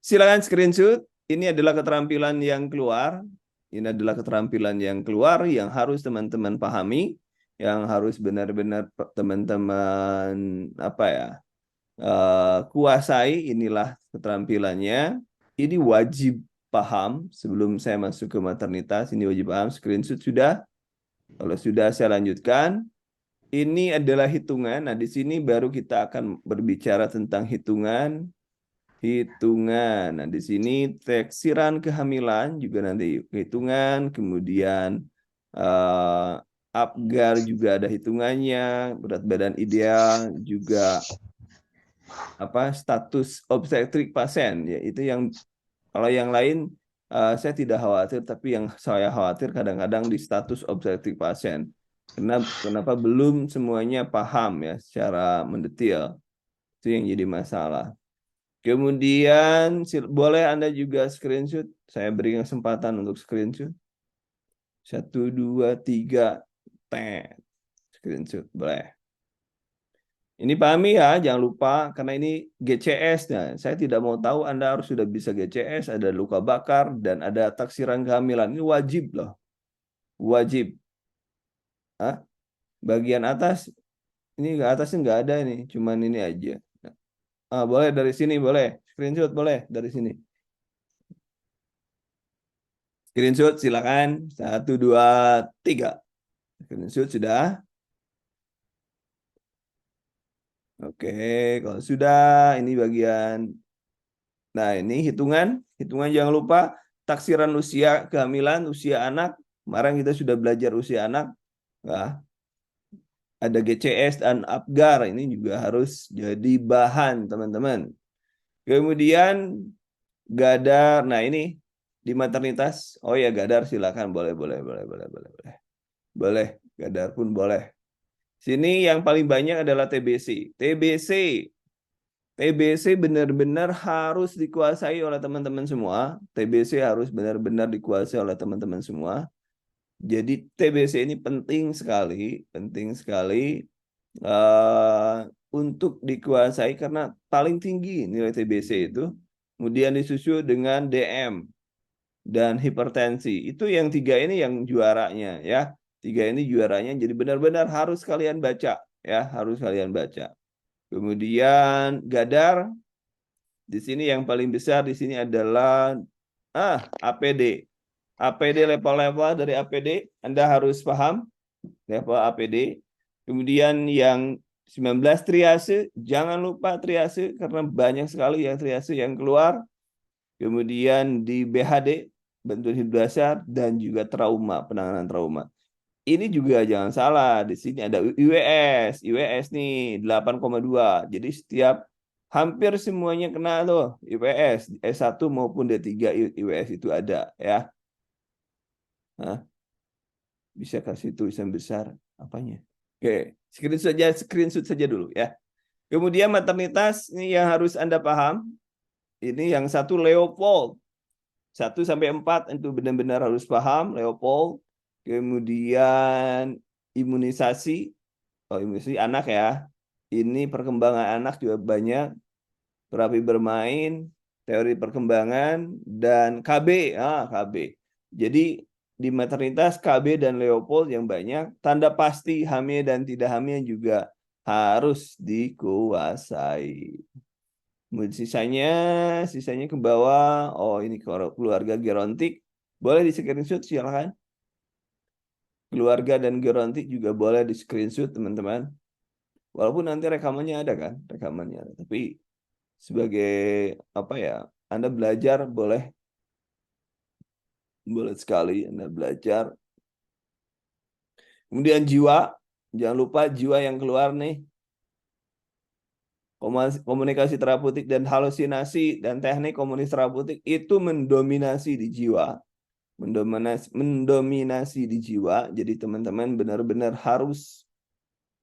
Silakan screenshot. Ini adalah keterampilan yang keluar. Ini adalah keterampilan yang keluar yang harus teman-teman pahami, yang harus benar-benar teman-teman kuasai. Inilah keterampilannya. Ini wajib paham sebelum saya masuk ke maternitas. Ini wajib paham. Screenshot sudah. Kalau sudah, saya lanjutkan. Ini adalah hitungan. Nah, di sini baru kita akan berbicara tentang hitungan. Nah, di sini taksiran kehamilan juga nanti hitungan, kemudian Apgar juga ada hitungannya, berat badan ideal juga status obstetrik pasien ya, itu yang kalau yang lain saya tidak khawatir, tapi yang saya khawatir kadang-kadang di status obstetrik pasien. Kenapa belum semuanya paham ya secara mendetil. Itu yang jadi masalah. Kemudian boleh Anda juga screenshot. Saya beri kesempatan untuk screenshot. 1, 2, 3. Screenshot boleh. Ini pahami ya, jangan lupa karena ini GCS. Nah, saya tidak mau tahu Anda harus sudah bisa GCS, ada luka bakar dan ada taksiran kehamilan. Ini wajib loh. Wajib. Bagian atas ini atasnya nggak ada nih, cuman ini aja. Boleh dari sini, boleh. Screenshot boleh dari sini. Screenshot silakan. 1, 2, 3. Screenshot sudah. Oke, kalau sudah ini bagian. Nah, ini hitungan jangan lupa taksiran usia kehamilan, usia anak. Kemarin kita sudah belajar usia anak. Nah, ada GCS dan Apgar, ini juga harus jadi bahan, teman-teman. Kemudian Gadar. Nah, ini di maternitas. Oh ya, Gadar silakan, boleh. Boleh, Gadar pun boleh. Sini yang paling banyak adalah TBC. TBC benar-benar harus dikuasai oleh teman-teman semua. TBC harus benar-benar dikuasai oleh teman-teman semua. Jadi TBC ini penting sekali untuk dikuasai karena paling tinggi nilai TBC itu. Kemudian disusul dengan DM dan hipertensi. Itu yang 3 ini yang juaranya ya. 3 ini juaranya. Jadi benar-benar harus kalian baca ya, harus kalian baca. Kemudian Gadar. Di sini yang paling besar di sini adalah APD. APD level-level dari APD Anda harus paham level APD. Kemudian yang 19 triase, jangan lupa triase karena banyak sekali yang triase yang keluar. Kemudian di BHD, bentuk hidup dasar dan juga trauma, penanganan trauma. Ini juga jangan salah, di sini ada IWS. IWS nih 8,2. Jadi setiap hampir semuanya kena tuh IWS, S1 maupun D3 IWS itu ada ya. Bisa kasih tulisan besar apanya? Oke, screenshot saja dulu ya. Kemudian maternitas ini yang harus Anda paham. Ini yang 1 Leopold. 1 sampai 4 itu benar-benar harus paham Leopold. Kemudian imunisasi. Imunisasi anak ya. Ini perkembangan anak juga banyak. Terapi bermain, teori perkembangan, dan KB. KB. Jadi di maternitas KB dan Leopold yang banyak. Tanda pasti hamil dan tidak hamil juga harus dikuasai. Sisanya ke bawah. Oh, ini keluarga gerontik. Boleh di screenshot, silakan. Keluarga dan gerontik juga boleh di screenshot, teman-teman. Walaupun nanti rekamannya ada kan, rekamannya ada. Tapi sebagai Anda belajar boleh sekali Anda belajar. Kemudian jiwa, jangan lupa jiwa yang keluar nih. Komunikasi terapeutik dan halusinasi dan teknik komunikasi terapeutik itu mendominasi di jiwa. Mendominasi di jiwa. Jadi teman-teman benar-benar harus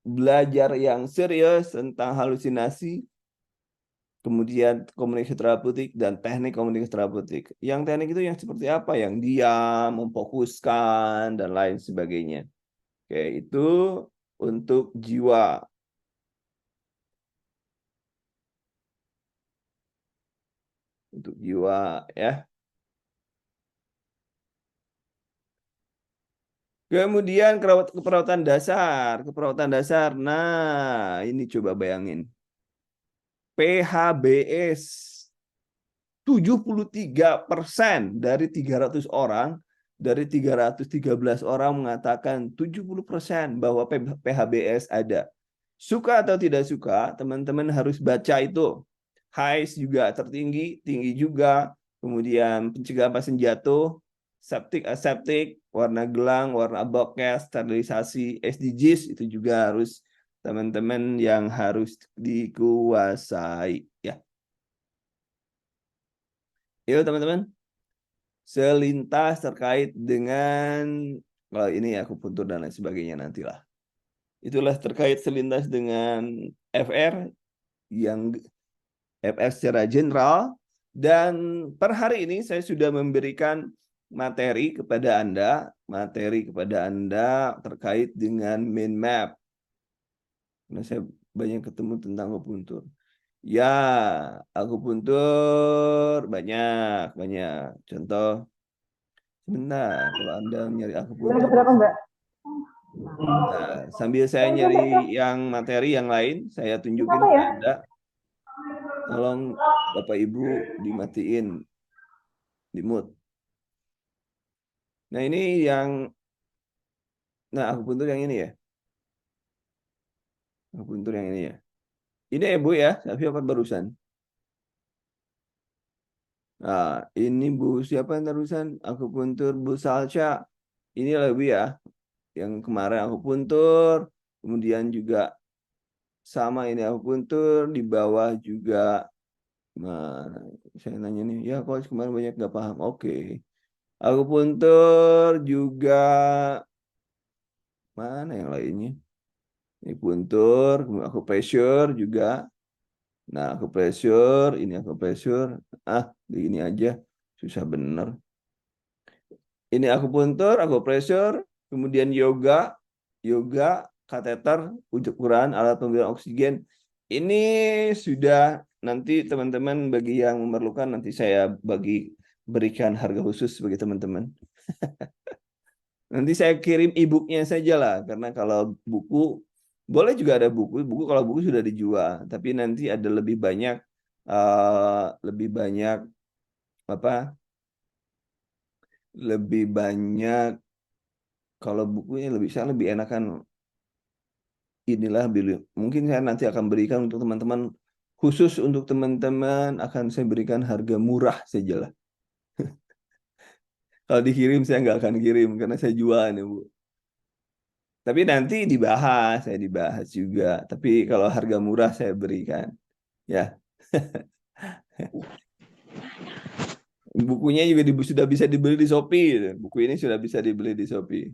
belajar yang serius tentang halusinasi, kemudian komunikasi terapeutik dan teknik komunikasi terapeutik. Yang teknik itu yang seperti apa? Yang diam, memfokuskan, dan lain sebagainya. Oke, itu untuk jiwa. untuk jiwa ya. Kemudian keperawatan dasar, keperawatan dasar. Nah, ini coba bayangin. PHBS 73% dari 300 orang, dari 313 orang mengatakan 70% bahwa PHBS ada. Suka atau tidak suka, teman-teman harus baca itu. Highs juga tertinggi, tinggi juga. Kemudian pencegahan pasien jatuh, septic aseptic, warna gelang, warna abokes, sterilisasi, SDGs itu juga harus teman-teman yang harus dikuasai ya. Yuk teman-teman, selintas terkait dengan kalau ini akupuntur dan lain sebagainya nantilah. Itulah terkait selintas dengan FR yang FR secara general, dan per hari ini saya sudah memberikan materi kepada Anda terkait dengan mind map. Karena saya banyak ketemu tentang akupuntur. Ya, akupuntur banyak. Contoh, sebentar, kalau Anda nyari akupuntur. Nah, sambil saya nyari yang materi yang lain, saya tunjukin ke Anda. Tolong Bapak Ibu dimatiin, di mute. Nah, ini akupuntur yang ini ya. Akupuntur yang ini ya. Ini ya Bu ya, tapi apa barusan? Nah, ini Bu siapa yang barusan? Akupuntur Bu Salca. Ini lebih ya. Yang kemarin akupuntur, kemudian juga sama ini akupuntur, di bawah juga. Nah, saya nanya nih, ya kok kemarin banyak nggak paham. Oke. Akupuntur juga mana yang lainnya? Ini puntur, akupressure juga. Nah, akupressure. Ah, ini aja. Susah bener. Ini akupuntur, akupressure, kemudian yoga, kateter, ukuran alat pemberian oksigen. Ini sudah nanti teman-teman bagi yang memerlukan nanti saya berikan harga khusus bagi teman-teman. Nanti saya kirim e-booknya saja lah, karena kalau buku boleh juga ada buku. Kalau buku sudah dijual, tapi nanti ada lebih banyak apa? Lebih banyak kalau bukunya saya lebih enakan inilah mungkin saya nanti akan berikan untuk teman-teman, khusus untuk teman-teman akan saya berikan harga murah saja lah. Kalau dikirim saya nggak akan kirim karena saya jual nih Bu. Tapi nanti saya dibahas juga. Tapi kalau harga murah saya berikan. Ya, bukunya juga sudah bisa dibeli di Shopee. Gitu. Buku ini sudah bisa dibeli di Shopee.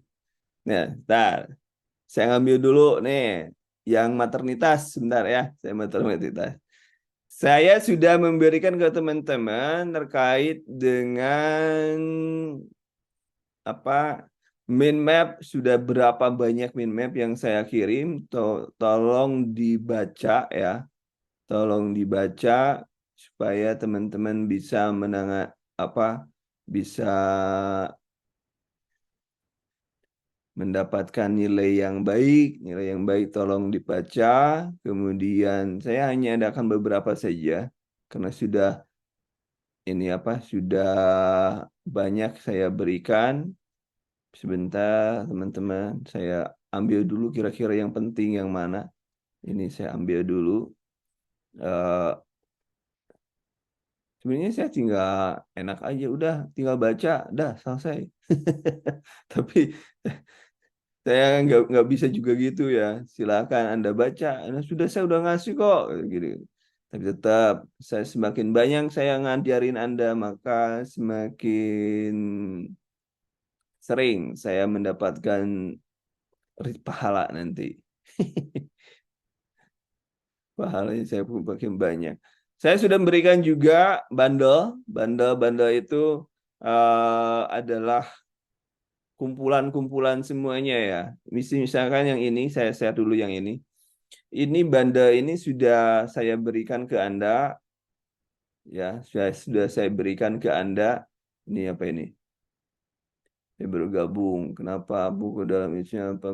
Nah, ntar saya ngambil dulu nih yang maternitas sebentar ya. Saya maternitas. Saya sudah memberikan ke teman-teman terkait dengan apa mind map, sudah berapa banyak mind map yang saya kirim. Tolong dibaca ya. Tolong dibaca supaya teman-teman bisa apa bisa mendapatkan nilai yang baik. Nilai yang baik tolong dibaca. Kemudian saya hanya akan beberapa saja karena sudah banyak saya berikan. Sebentar teman-teman, saya ambil dulu kira-kira yang penting yang mana. Ini saya ambil dulu. Eh, Sebenarnya saya tinggal enak aja, udah tinggal baca, dah selesai. Tapi saya nggak bisa juga gitu ya. Silakan Anda baca. Nah, saya udah ngasih kok, gitu. Tapi tetap semakin banyak saya ngajarin Anda, maka semakin sering saya mendapatkan pahala nanti. Pahalanya saya pun makin banyak. Saya sudah memberikan juga bundle. Bundle itu adalah kumpulan-kumpulan semuanya ya. Misalkan yang ini, saya share dulu yang ini. Ini bundle ini sudah saya berikan ke Anda. Ya, sudah saya berikan ke Anda. Ini apa ini? Saya bergabung. Kenapa buku dalam isinya apa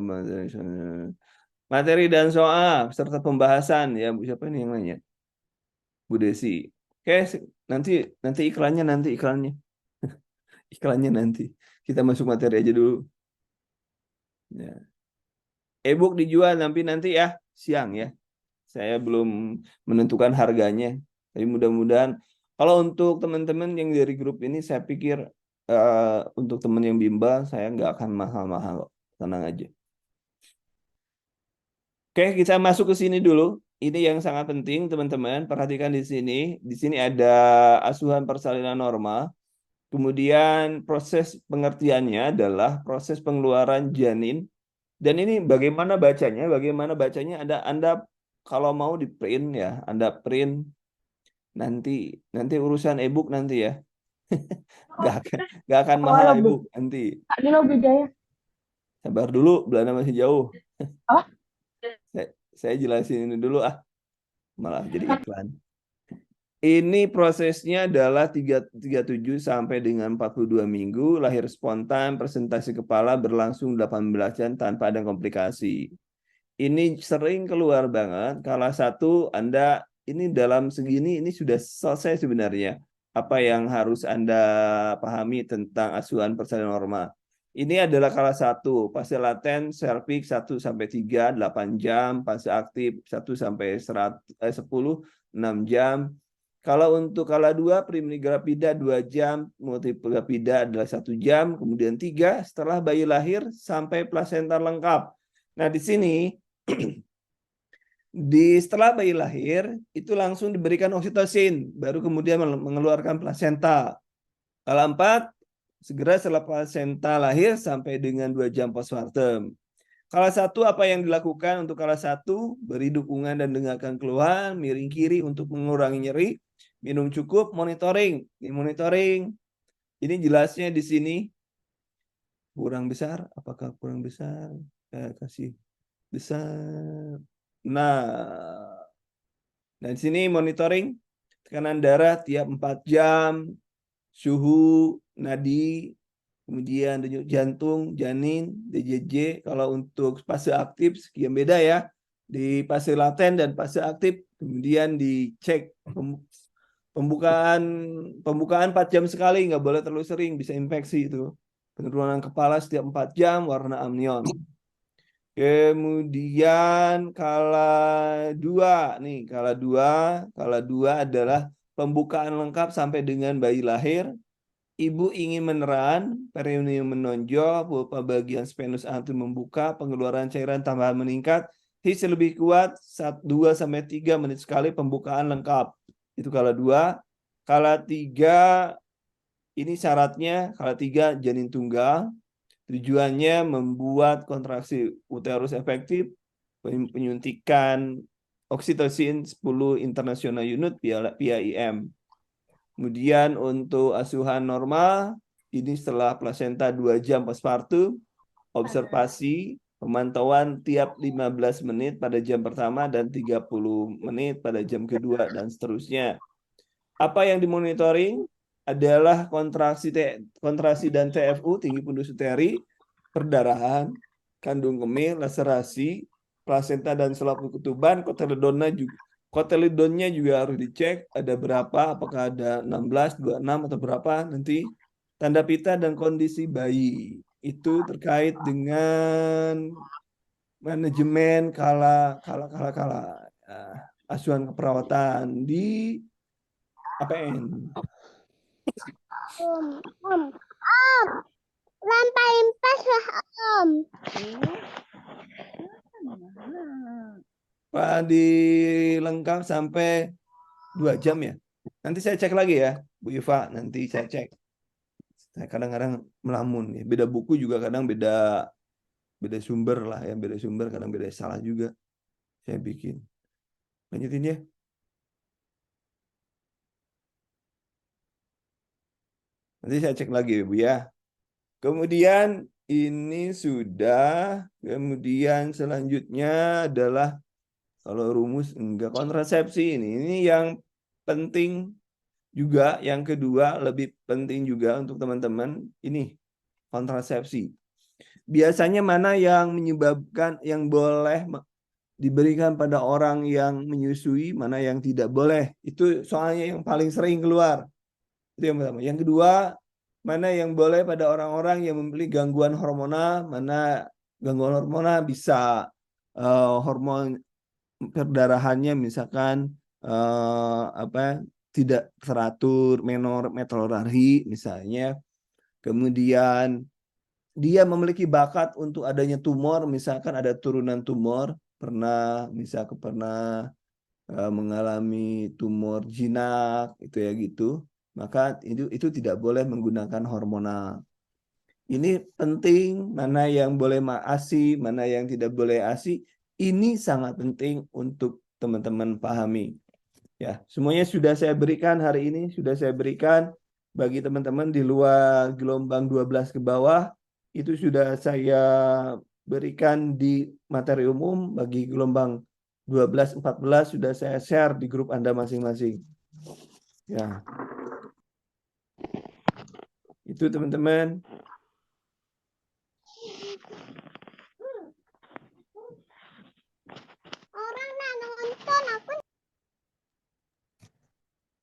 materi dan soal serta pembahasan ya Bu, siapa ini yang nanya? Bu Desi. Oke, nanti nanti iklannya iklannya nanti. Kita masuk materi aja dulu. Ya. E-book dijual nanti ya siang ya. Saya belum menentukan harganya. Tapi mudah-mudahan kalau untuk teman-teman yang dari grup ini saya pikir untuk teman yang bimbel saya nggak akan mahal-mahal kok. Tenang aja. Oke, kita masuk ke sini dulu. Ini yang sangat penting teman-teman. Perhatikan di sini. Di sini ada asuhan persalinan normal. Kemudian proses pengertiannya adalah proses pengeluaran janin. Dan ini bagaimana bacanya? Bagaimana bacanya? Anda kalau mau di print ya, Anda print nanti urusan e-book nanti ya. Nggak akan mahal Kalau e-book nanti. di lobby Jaya. Sabar dulu, Belanda masih jauh. Oh, Saya, saya jelasin ini dulu malah jadi iklan. Ini prosesnya adalah 37 sampai dengan 42 minggu, lahir spontan, presentasi kepala berlangsung 18 jam tanpa ada komplikasi. Ini sering keluar banget. Kalau satu, Anda ini dalam segini ini sudah selesai sebenarnya. Apa yang harus Anda pahami tentang asuhan persalinan normal. Ini adalah kala satu, fase laten, serviks 1 sampai 3, 8 jam, fase aktif 10, 6 jam. Kalau untuk kala 2, primigrapida 2 jam, multigrapida adalah 1 jam, kemudian 3 setelah bayi lahir sampai plasenta lengkap. Nah, di sini setelah bayi lahir itu langsung diberikan oksitosin, baru kemudian mengeluarkan plasenta. Kala 4 segera setelah plasenta lahir sampai dengan 2 jam postpartum. Kala 1 apa yang dilakukan untuk kala 1? Beri dukungan dan dengarkan keluhan, miring kiri untuk mengurangi nyeri, minum cukup, monitoring. Ini monitoring. Ini jelasnya di sini. Kurang besar, apakah kurang besar? Saya kasih besar. Nah, dan di sini monitoring tekanan darah tiap 4 jam, suhu, nadi, kemudian denyut jantung, janin, DJJ. Kalau untuk fase aktif sekian beda ya. Di fase laten dan fase aktif kemudian dicek pembukaan 4 jam sekali, nggak boleh terlalu sering, bisa infeksi itu. Penurunan kepala setiap 4 jam, warna amnion. Kemudian kala dua adalah pembukaan lengkap sampai dengan bayi lahir. Ibu ingin meneran, perineum menonjol, pulpa bagian spenus antum membuka, pengeluaran cairan tambahan meningkat, his lebih kuat, 2 sampai 3 menit sekali pembukaan lengkap. Itu kala 2. Kala 3 ini syaratnya, kala 3 janin tunggal. Tujuannya membuat kontraksi uterus efektif, penyuntikan oksitosin 10 international unit PIM. Kemudian untuk asuhan normal, ini setelah plasenta 2 jam postpartum, observasi, pemantauan tiap 15 menit pada jam pertama dan 30 menit pada jam kedua dan seterusnya. Apa yang dimonitoring adalah kontraksi dan TFU, tinggi pundus uteri, perdarahan, kandung kemih, laserasi, plasenta dan selaput ketuban, kotelidonnya juga harus dicek ada berapa, apakah ada 16, 26 atau berapa nanti. Tanda pita dan kondisi bayi itu terkait dengan manajemen asuhan keperawatan di APN. Om, lampain pas lah Om. Pak dilengkap sampai 2 jam ya. Nanti saya cek lagi ya, Bu Iva. Nanti saya cek. Saya kadang-kadang melamun ya. Beda buku juga kadang beda sumber lah ya. Beda sumber kadang beda salah juga. Saya bikin. Lanjutin ya. Nanti saya cek lagi ya Bu ya. Kemudian ini sudah. Kemudian selanjutnya adalah kalau rumus enggak kontrasepsi ini. Ini yang penting Juga yang kedua lebih penting juga untuk teman-teman ini kontrasepsi. Biasanya mana yang menyebabkan yang boleh diberikan pada orang yang menyusui, mana yang tidak boleh. Itu soalnya yang paling sering keluar. Itu yang pertama. Yang kedua, mana yang boleh pada orang-orang yang memiliki gangguan hormonal, mana gangguan hormonal bisa hormon perdarahannya misalkan tidak teratur, menor meteorari misalnya. Kemudian dia memiliki bakat untuk adanya tumor, misalkan ada turunan tumor, pernah mengalami tumor jinak itu ya gitu, maka itu tidak boleh menggunakan hormonal. Ini penting, mana yang boleh ASI, mana yang tidak boleh ASI. Ini sangat penting untuk teman-teman pahami. Ya, semuanya sudah saya berikan hari ini, sudah saya berikan bagi teman-teman di luar gelombang 12 ke bawah. Itu sudah saya berikan di materi umum, bagi gelombang 12-14 sudah saya share di grup Anda masing-masing. Ya. Itu teman-teman. Orang nonton aku.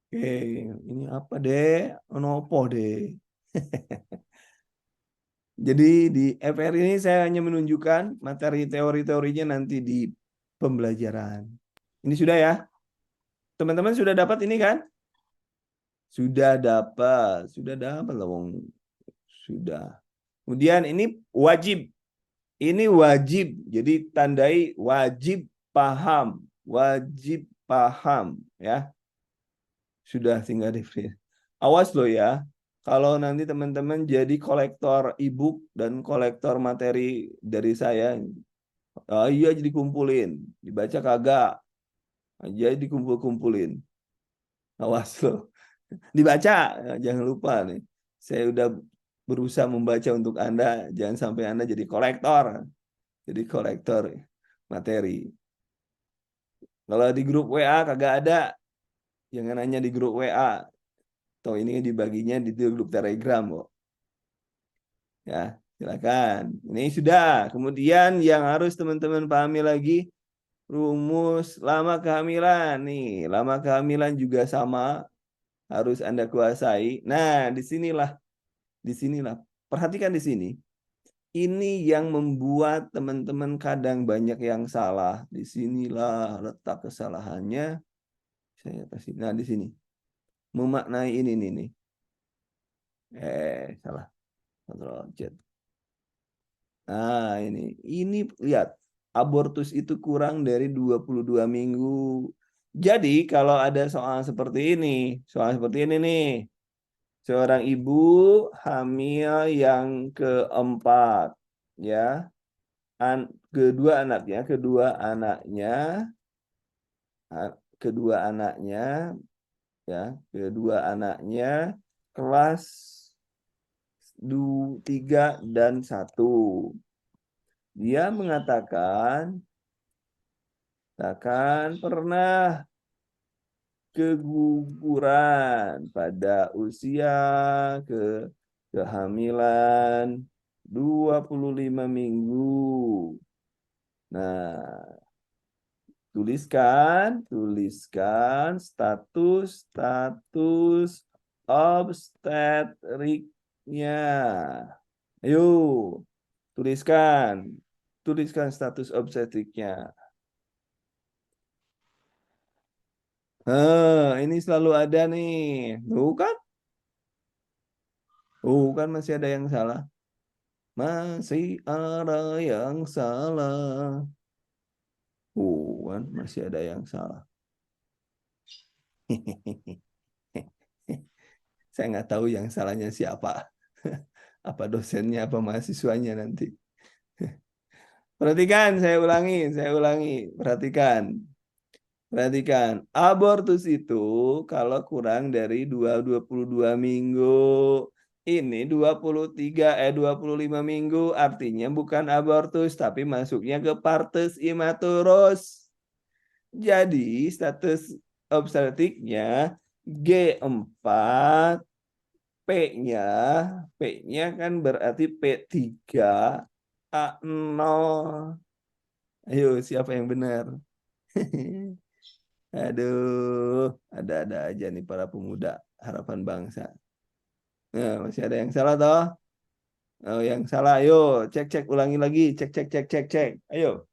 Oke, ini apa deh? Onopo deh. Jadi di FR ini saya hanya menunjukkan materi teori-teorinya nanti di pembelajaran. Ini sudah ya? Teman-teman sudah dapat ini kan? Sudah dapat loh. Sudah. Kemudian ini wajib. Ini wajib. Jadi tandai wajib paham. Wajib paham ya. Sudah tinggal di free. Awas loh ya. Kalau nanti teman-teman jadi kolektor e-book dan kolektor materi dari saya, iya jadi kumpulin, dibaca kagak, aja dikumpul-kumpulin. Awas loh. Dibaca, jangan lupa nih. Saya udah berusaha membaca untuk Anda, jangan sampai Anda jadi kolektor. Jadi kolektor materi. Kalau di grup WA kagak ada, jangan hanya di grup WA. Toh ini dibaginya di grup Telegram kok. Ya, silakan. Ini sudah. Kemudian yang harus teman-teman pahami lagi, rumus lama kehamilan. Nih, lama kehamilan juga sama, harus Anda kuasai. Nah, disinilah. Perhatikan di sini. Ini yang membuat teman-teman kadang banyak yang salah. Disinilah letak kesalahannya. Saya kasih. Nah, di sini. Memaknai ini nih. Salah. Ctrl Z. Nah, ini lihat, abortus itu kurang dari 22 minggu. Jadi kalau ada soal seperti ini nih, seorang ibu hamil yang keempat, ya, kedua anaknya, kedua anaknya kelas 3 dan 1. Dia mengatakan akan pernah keguguran pada usia kehamilan 25 minggu. Nah, tuliskan status obstetriknya. Ayo, tuliskan status obstetriknya. Ini selalu ada nih. Bukan? Bukan, masih ada yang salah. Masih ada yang salah. Bukan, masih ada yang salah. Saya nggak tahu yang salahnya siapa. Apa dosennya, apa mahasiswanya nanti. Perhatikan, saya ulangi. Perhatikan, abortus itu kalau kurang dari 22 minggu. Ini 25 minggu artinya bukan abortus tapi masuknya ke partus imaturus. Jadi status obstetriknya G4, P-nya kan berarti P3, A0. Ayo, siapa yang benar? Aduh, ada-ada aja nih para pemuda harapan bangsa. Nah, masih ada yang salah toh? Oh, yang salah. Ayo, cek-cek ulangi lagi. Cek, cek, cek, cek, cek. Ayo.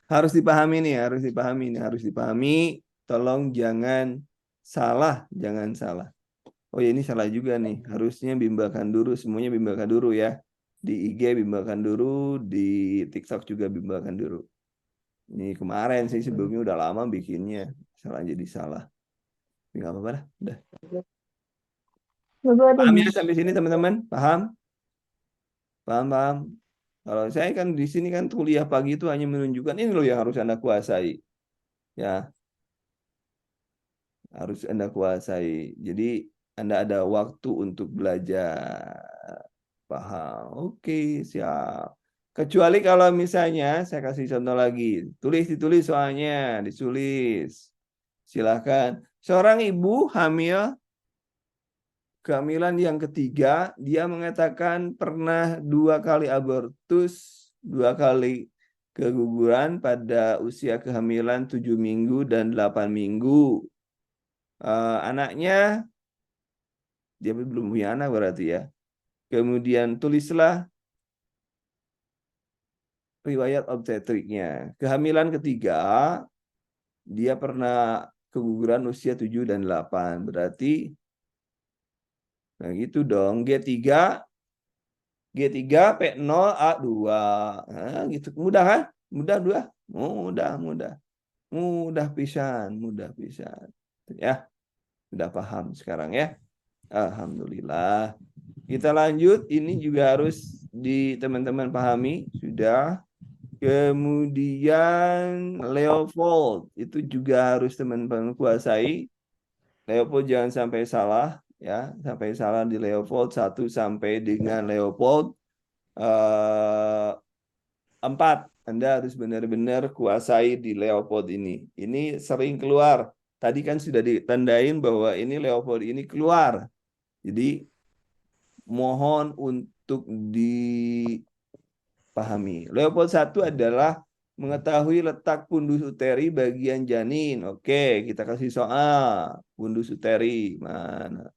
Harus dipahami nih, harus dipahami nih, harus dipahami. Tolong jangan salah, jangan salah. Oh ya, ini salah juga nih. Harusnya bimbelkan dulu, semuanya bimbelkan dulu ya. Di IG bimbelkan dulu, di TikTok juga bimbelkan dulu. Ini kemarin sih sebelumnya udah lama bikinnya. Salah jadi salah. Tapi nggak apa-apa lah. Udah. Paham ya sampai sini teman-teman? Paham? Paham, paham. Kalau saya kan di sini kan kuliah pagi itu hanya menunjukkan ini loh yang harus Anda kuasai. Ya, harus Anda kuasai. Jadi Anda ada waktu untuk belajar. Paham? Oke, siap. Kecuali kalau misalnya saya kasih contoh lagi. Ditulis soalnya, ditulis. Silahkan. Seorang ibu hamil kehamilan yang ketiga, dia mengatakan pernah 2 kali abortus, 2 kali keguguran pada usia kehamilan 7 minggu dan 8 minggu. Anaknya, dia belum punya anak berarti ya. Kemudian tulislah riwayat obstetriknya. Kehamilan ketiga, dia pernah keguguran usia 7 dan 8. Berarti, nah gitu dong. G3 P0 A2. Nah, gitu. Mudah kan? Mudah dua. Mudah, mudah. Mudah pisan, mudah pisan. Ya, sudah paham sekarang ya. Alhamdulillah. Kita lanjut. Ini juga harus di teman-teman pahami. Sudah. Kemudian Leopold. Itu juga harus teman-teman kuasai. Leopold jangan sampai salah. Ya, sampai salah di Leopold 1 sampai dengan Leopold 4. Anda harus benar-benar kuasai di Leopold ini. Ini sering keluar. Tadi kan sudah ditandain bahwa ini Leopold ini keluar. Jadi mohon untuk dipahami. Leopold 1 adalah mengetahui letak pundus uteri bagian janin. Oke, kita kasih soal. Pundus uteri mana?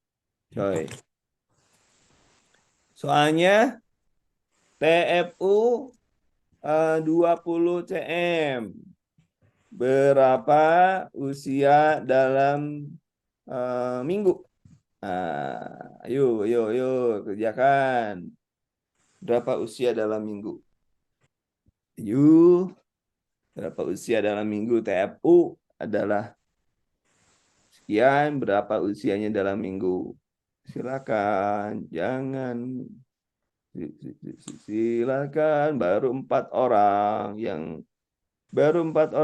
Coy. Soalnya TFU 20 cm. Berapa usia dalam minggu? Ayo, ayo, ayo, kerjakan. Berapa usia dalam minggu? Yuk, berapa usia dalam minggu? TFU adalah sekian, berapa usianya dalam minggu? Silakan, jangan. Silakan, baru empat orang yang menjawab baru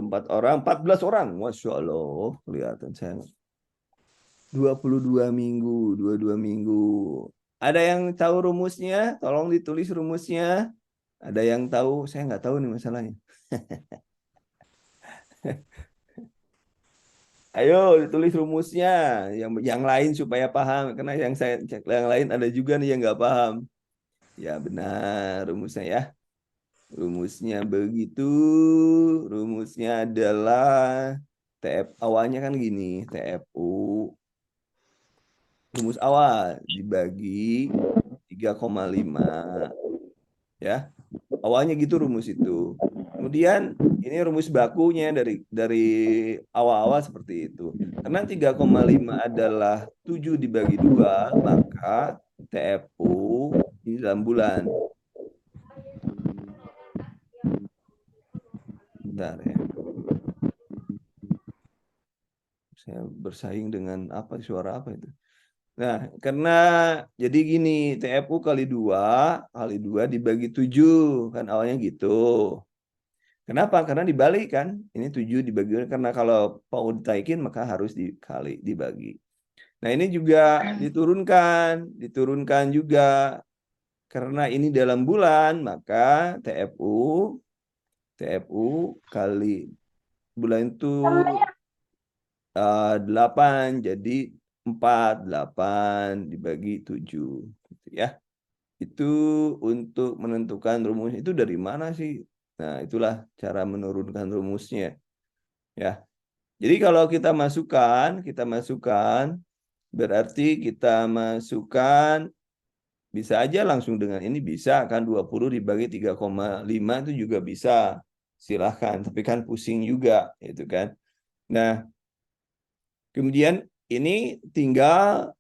4 orang, 14 orang. Masya Allah, kelihatan saya 22 minggu, 22 minggu. Ada yang tahu rumusnya? Tolong ditulis rumusnya. Ada yang tahu? Saya nggak tahu nih masalahnya. Ayo ditulis rumusnya. Yang lain supaya paham. Karena yang saya cek yang lain ada juga nih yang nggak paham. Ya benar rumusnya ya. Rumusnya begitu. Rumusnya adalah TF awalnya kan gini, TFU rumus awal dibagi 3,5 ya. Awalnya gitu rumus itu. Kemudian ini rumus bakunya dari awal-awal seperti itu. Karena 3,5 adalah 7 dibagi 2, maka TFU ini dalam bulan. Bentar ya. Saya bersaing dengan apa suara apa itu? Nah, karena jadi gini, TFU kali 2 dibagi 7 kan awalnya gitu. Kenapa? Karena dibalik kan. Ini 7 dibagi karena kalau mau ditaikin maka harus dibagi. Nah, ini juga diturunkan juga karena ini dalam bulan, maka TFU kali bulan itu 8, jadi 8 dibagi 7. Gitu ya. Itu untuk menentukan rumus. Itu dari mana sih? Nah, itulah cara menurunkan rumusnya. Ya. Jadi kalau kita masukkan, berarti kita masukkan, bisa aja langsung dengan ini, bisa kan 20 dibagi 3,5 itu juga bisa. Silahkan, tapi kan pusing juga, itu kan. Nah, kemudian ini tinggal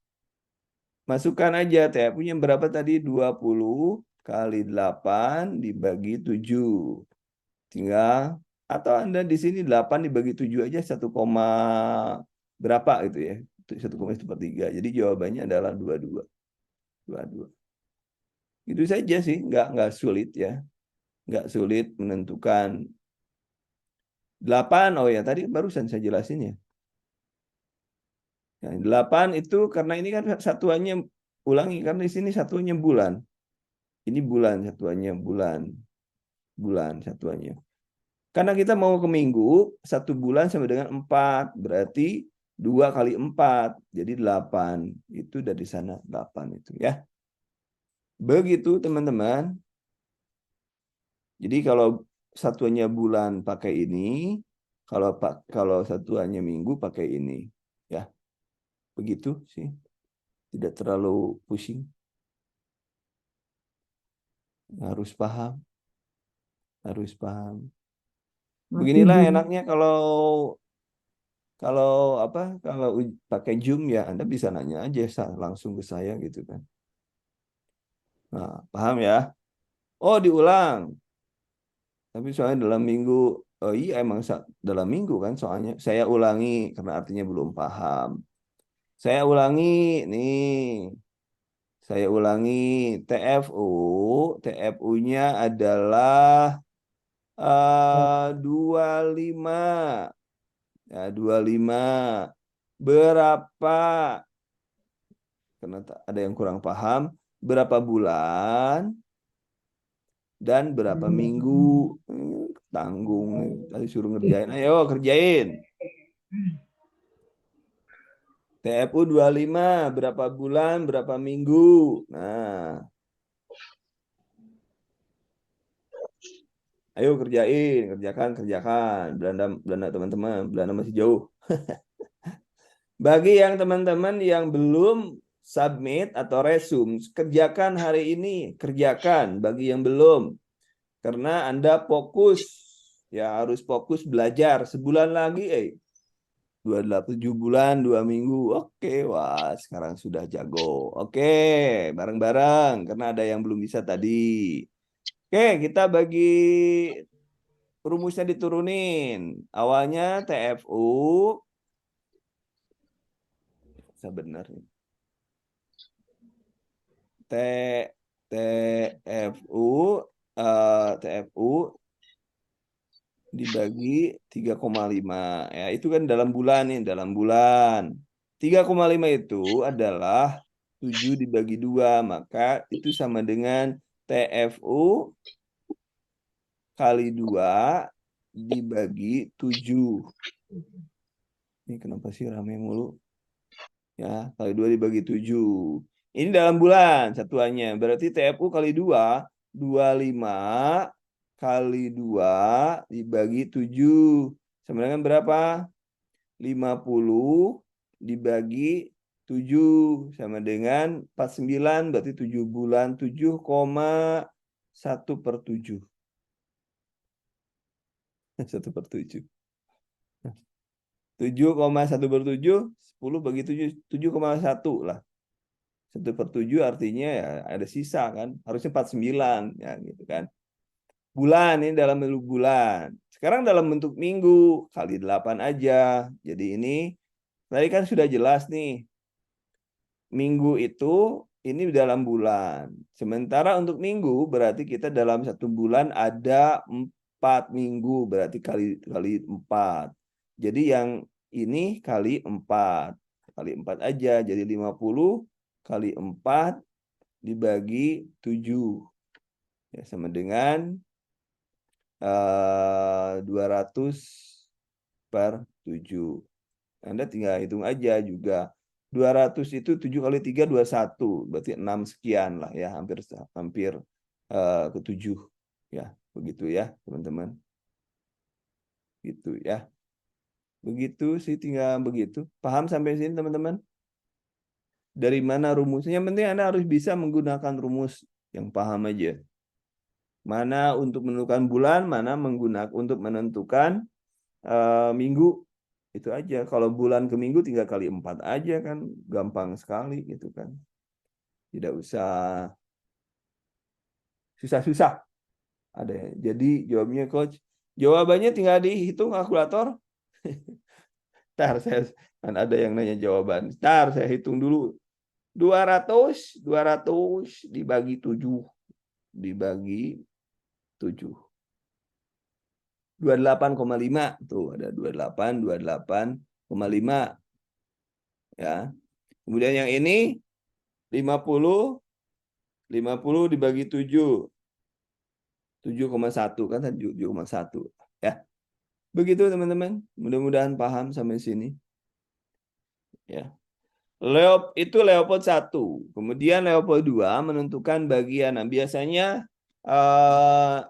masukkan aja TFU-nya berapa tadi? 20 kali 8 dibagi 7. Tinggal, atau Anda di sini 8 dibagi 7 aja 1, berapa gitu ya. 1,1/3. Jadi jawabannya adalah 22. 22. Itu saja sih, nggak sulit ya. Nggak sulit menentukan 8. Oh ya, tadi barusan saya jelasin ya. Nah, 8 itu karena ini kan satuannya, ulangi, karena di sini satuannya bulan. Ini bulan satuannya, bulan satuannya. Karena kita mau ke minggu, 1 bulan sama dengan 4. Berarti 2 kali 4. Jadi 8. Itu dari sana 8 itu ya. Begitu teman-teman. Jadi kalau satuannya bulan pakai ini. Kalau satuannya minggu pakai ini. Ya. Begitu sih. Tidak terlalu pusing. Harus paham. Harus paham. Beginilah enaknya kalau apa, kalau pakai Zoom ya Anda bisa nanya aja langsung ke saya gitu kan. Nah, paham ya? Oh, diulang. Tapi soalnya dalam minggu, oh iya emang dalam minggu kan soalnya. Saya ulangi karena artinya belum paham. Saya ulangi nih. Saya ulangi TFU. TFU-nya adalah 25. Ya, 25. Berapa? Karena ada yang kurang paham. Berapa bulan dan berapa minggu? Tanggung. Tadi suruh ngerjain. Ayo kerjain. TFU 25. Berapa bulan, berapa minggu? Nah. Ayo kerjain. Kerjakan. Belanda teman-teman. Belanda masih jauh. Bagi yang teman-teman yang belum submit atau resume, kerjakan hari ini, kerjakan bagi yang belum. Karena Anda fokus, ya harus fokus belajar. Sebulan lagi, 7 bulan, 2 minggu. Oke, wah sekarang sudah jago. Oke, bareng-bareng, karena ada yang belum bisa tadi. Oke, kita bagi rumusnya diturunin. Awalnya TFU, sebenarnya. T TFU TFU dibagi 3,5 ya, itu kan dalam bulan nih, dalam bulan. 3,5 itu adalah 7 dibagi 2, maka itu sama dengan TFU kali 2 dibagi 7. Ini kenapa sih rame mulu? Ya, kali 2 dibagi 7. Ini dalam bulan satuannya. Berarti TFU kali 2, 25 kali 2 dibagi 7. Sama dengan berapa? 50 dibagi 7. Sama dengan 49, berarti 7 bulan. 7,1/7. 1/7. 7,1/7, 10 bagi 7, 7,1 lah. 1/7 artinya ya ada sisa kan. Harusnya 49 ya gitu kan. Bulan, ini dalam bentuk bulan. Sekarang dalam bentuk minggu, kali 8 aja. Jadi ini tadi kan sudah jelas nih. Minggu itu ini dalam bulan. Sementara untuk minggu berarti kita dalam 1 bulan ada 4 minggu, berarti kali 4. Jadi yang ini kali 4. Kali 4 aja, jadi 50 kali 4 dibagi 7. Ya, sama dengan 200 per 7. Anda tinggal hitung aja juga. 200 itu 7 kali 3, 21. Berarti 6 sekian lah ya. Hampir ke 7. Ya, begitu ya teman-teman. Gitu ya. Begitu sih, tinggal begitu. Paham sampai sini teman-teman? Dari mana rumusnya? Yang penting Anda harus bisa menggunakan rumus yang paham aja. Mana untuk menentukan bulan, mana untuk menentukan minggu. Itu aja. Kalau bulan ke minggu tinggal kali 4 aja kan. Gampang sekali gitu kan. Tidak usah susah-susah. Ada. Jadi jawabnya coach. Jawabannya tinggal dihitung kalkulator. Ntar kan ada yang nanya jawaban. Ntar saya hitung dulu. 200 dibagi 7. Dibagi 7. 28,5. Tuh ada 28,5. Ya. Kemudian yang ini 50 dibagi 7. 7,1 kan tadi 7,1 ya. Begitu teman-teman. Mudah-mudahan paham sampai sini. Ya. Leopold 1. Kemudian Leopold 2 menentukan bagian. Nah, biasanya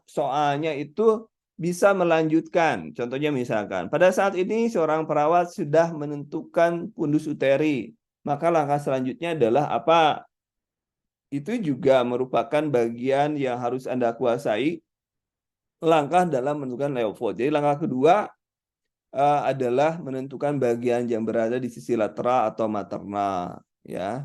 soalnya itu bisa melanjutkan. Contohnya misalkan, pada saat ini seorang perawat sudah menentukan pundus uteri. Maka langkah selanjutnya adalah apa? Itu juga merupakan bagian yang harus Anda kuasai. Langkah dalam menentukan Leopold. Jadi langkah kedua adalah menentukan bagian yang berada di sisi lateral atau maternal, ya.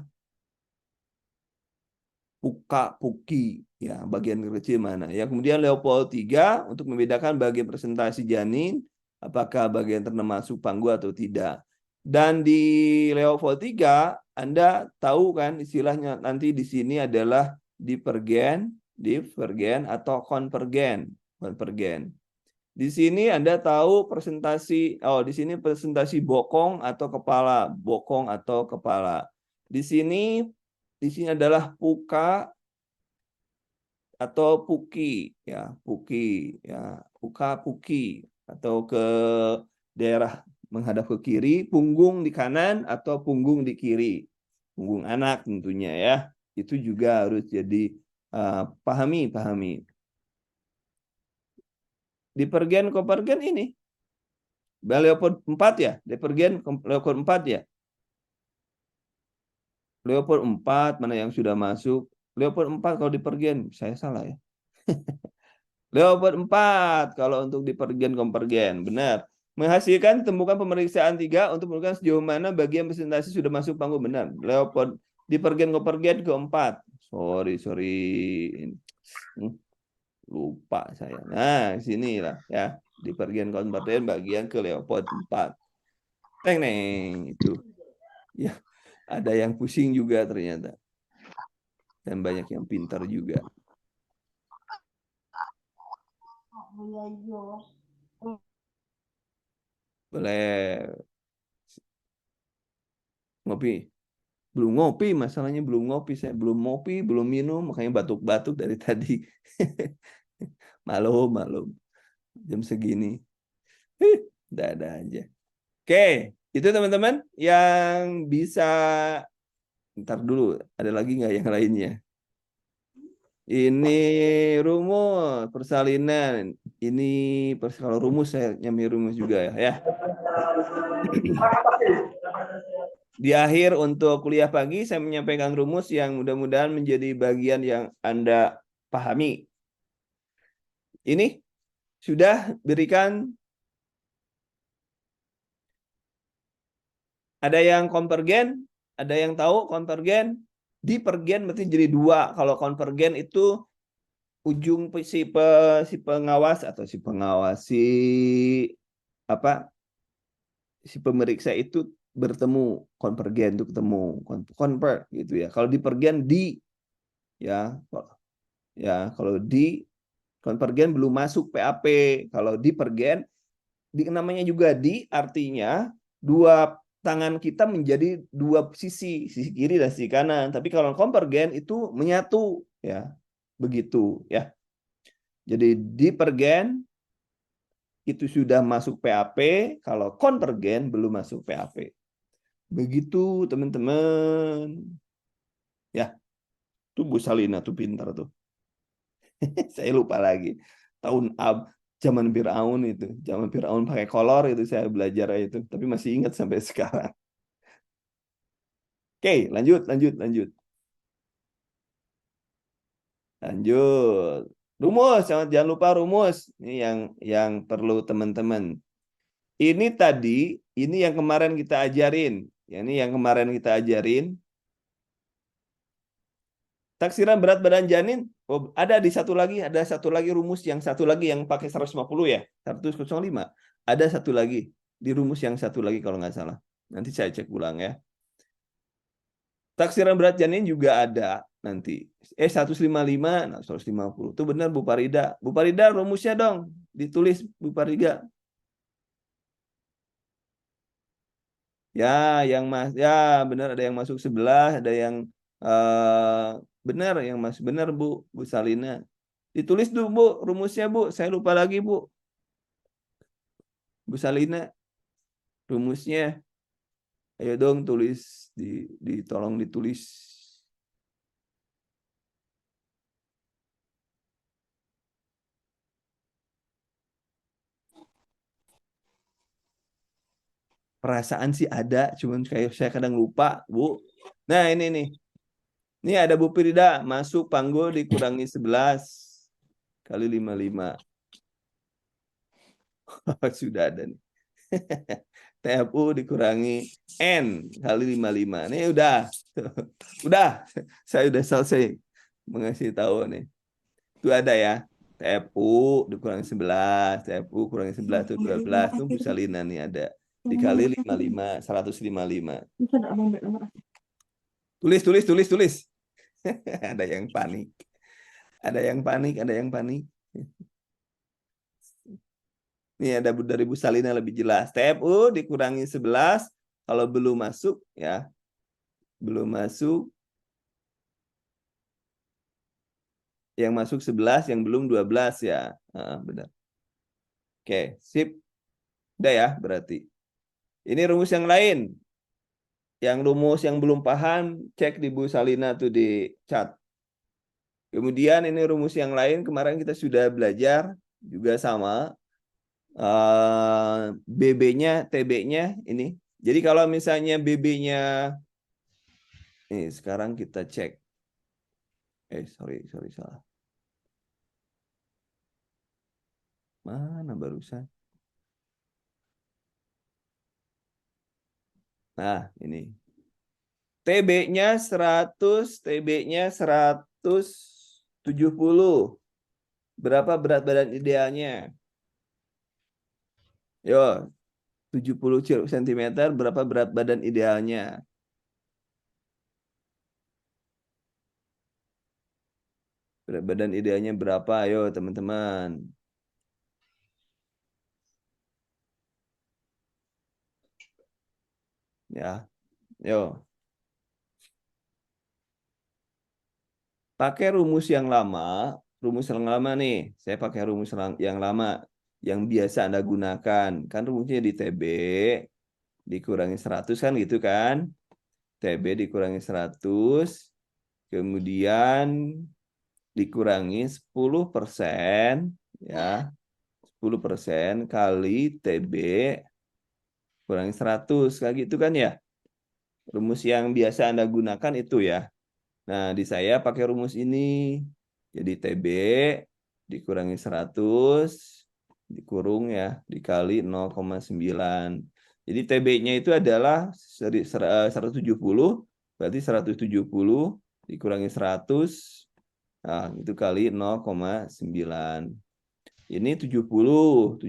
Puka, puki, ya, bagian kecil mana. Ya, kemudian Leopold 3 untuk membedakan bagian presentasi janin, apakah bagian termasuk panggu atau tidak. Dan di Leopold 3 Anda tahu kan istilahnya nanti di sini adalah divergen atau konvergen. Di sini Anda tahu di sini presentasi bokong atau kepala. Di sini adalah puka atau puki, ya, puki atau ke daerah menghadap ke kiri, punggung di kanan atau punggung di kiri. Punggung anak tentunya ya. Itu juga harus jadi pahami. Divergen konvergen ini. Leopold 4 ya, divergen Leopold 4 ya. Leopold 4 mana yang sudah masuk? Leopold 4 kalau divergen, saya salah ya. Leopold 4 kalau untuk divergen konvergen, benar. Menghasilkan temukan pemeriksaan 3 untuk menentukan sejauh mana bagian presentasi sudah masuk panggung, benar. Leopold divergen konvergen keempat. Sorry. Lupa saya. Nah, sinilah ya. Divergen konvergen bagian ke Leopold 4. Neng itu. Ya, ada yang pusing juga ternyata. Dan banyak yang pintar juga. Boleh. Ngopi. Belum ngopi, masalahnya belum ngopi. Saya belum ngopi, belum minum, makanya batuk-batuk dari tadi. Malum. Jam segini. Ada aja. Oke, itu teman-teman yang bisa. Ntar dulu, ada lagi nggak yang lainnya? Ini rumus persalinan. Ini kalau rumus saya nyambi rumus juga ya. Di akhir untuk kuliah pagi saya menyampaikan rumus yang mudah-mudahan menjadi bagian yang Anda pahami. Ini sudah berikan. Ada yang konvergen, ada yang tahu konvergen. Divergen berarti jadi 2. Kalau konvergen itu ujung si pengawas atau si pemeriksa itu bertemu, konvergen itu ketemu, convert gitu ya. Kalau divergen ya kalau di konvergen belum masuk PAP. Kalau divergen namanya juga artinya dua tangan kita menjadi dua sisi kiri dan sisi kanan. Tapi kalau konvergen itu menyatu, ya, begitu, ya. Jadi divergen itu sudah masuk PAP, kalau konvergen belum masuk PAP. Begitu, teman-teman. Ya, tuh Bu Salina tuh pintar tuh. Saya lupa lagi. Zaman Firaun itu. Zaman Firaun pakai kolor itu saya belajar itu. Tapi masih ingat sampai sekarang. Oke, lanjut. Lanjut. Rumus, jangan lupa rumus. Ini yang perlu teman-teman. Ini tadi, ini yang kemarin kita ajarin. Ini yang kemarin kita ajarin. Taksiran berat badan janin, ada satu lagi rumus yang satu lagi yang pakai 150 ya, 105. Ada satu lagi di rumus yang satu lagi kalau nggak salah. Nanti saya cek ulang ya. Taksiran berat janin juga ada nanti. 155, nah 150. Itu benar Bu Parida. Bu Parida rumusnya dong, ditulis Bu Parida. Ya, ya benar ada yang masuk sebelah, ada yang benar yang masuk benar Bu Salina. Ditulis dulu Bu rumusnya Bu. Saya lupa lagi Bu. Bu Salina rumusnya. Ayo dong tulis tolong ditulis. Perasaan sih ada, cuman kayak saya kadang lupa Bu. Nah ini nih. Ini ada Bu Pirida, masuk panggul dikurangi 11 kali 55. Sudah ada nih. TFU dikurangi N kali 55. Ini udah. Udah. Saya udah selesai mengasih tahu nih. Itu ada ya. TFU dikurangi 11. TFU kurangi 11 itu 12. Itu Bu Salina nih ada. Dikali 55. 155. Tulis. Ada yang panik. Ada yang panik. Ini ada dari Bu Salina lebih jelas. TFU dikurangi 11. Kalau belum masuk ya. Belum masuk. Yang masuk 11, yang belum 12 ya. Benar. Oke, sip. Udah ya berarti. Ini rumus yang lain. Yang rumus yang belum paham, cek di Bu Salina tuh di chat. Kemudian ini rumus yang lain, kemarin kita sudah belajar. Juga sama. BB-nya, TB-nya ini. Jadi kalau misalnya BB-nya, nih sekarang kita cek. Sorry, salah. Mana barusan? Nah, ini. TB-nya 100, TB-nya 170. Berapa berat badan idealnya? Yo, 70 cm, berapa berat badan idealnya? Berat badan idealnya berapa? Ayo, teman-teman. Ya, yo. Pakai rumus yang lama. Rumus yang lama nih. Saya pakai rumus yang lama. Yang biasa Anda gunakan. Kan rumusnya di TB. Dikurangi 100 kan gitu kan. TB dikurangi 100. Kemudian dikurangi 10%. Ya. 10% kali TB kurangi 100. Kayak gitu kan ya. Rumus yang biasa Anda gunakan itu ya. Nah, di saya pakai rumus ini. Jadi TB dikurangi 100 dikurung ya, dikali 0,9. Jadi TB-nya itu adalah 170, berarti 170 dikurangi 100, nah, itu kali 0,9. Ini 70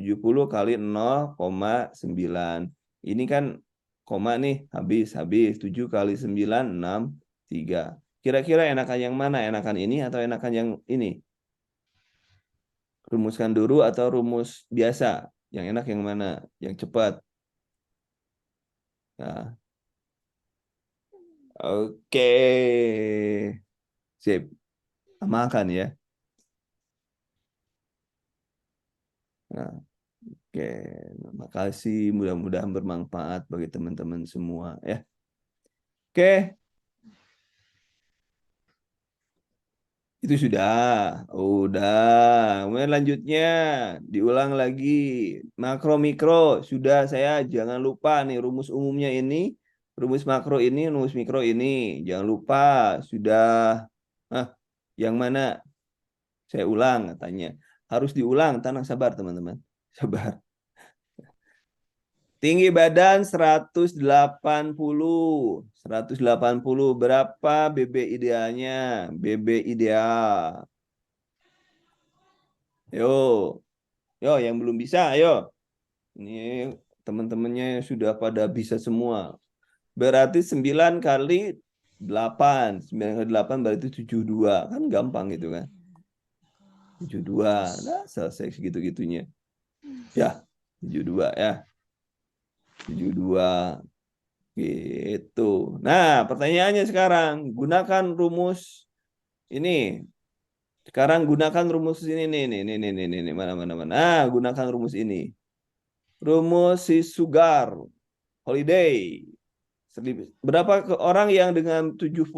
kali 0,9. Ini kan koma nih, habis. 7 kali 9, 6, 3. Kira-kira enakan yang mana? Enakan ini atau enakan yang ini? Rumuskan dulu atau rumus biasa? Yang enak yang mana? Yang cepat? Nah, oke. Sip. Makan ya. Nah, oke. Terima kasih. Mudah-mudahan bermanfaat bagi teman-teman semua ya. Oke. Itu sudah. Udah. Kemudian lanjutnya. Diulang lagi. Makro mikro. Sudah saya jangan lupa nih rumus umumnya ini. Rumus makro ini. Rumus mikro ini. Jangan lupa. Sudah. Ah, yang mana? Saya ulang katanya. Harus diulang. Tenang sabar teman-teman. Sabar. Tinggi badan 180. 180. Berapa BB idealnya? BB ideal. Yo. Yo, yang belum bisa, ayo. Ini teman-temannya sudah pada bisa semua. Berarti 9 kali 8. 9 kali 8 berarti 72. Kan gampang gitu kan. 72. Nah, selesai segitu-gitunya. Ya, 72 ya. 72. Gitu. Nah, pertanyaannya sekarang. Gunakan rumus ini. Sekarang gunakan rumus ini nih. Mana. Ah, gunakan rumus ini. Rumus si Sugar Holiday. Berapa orang yang dengan 72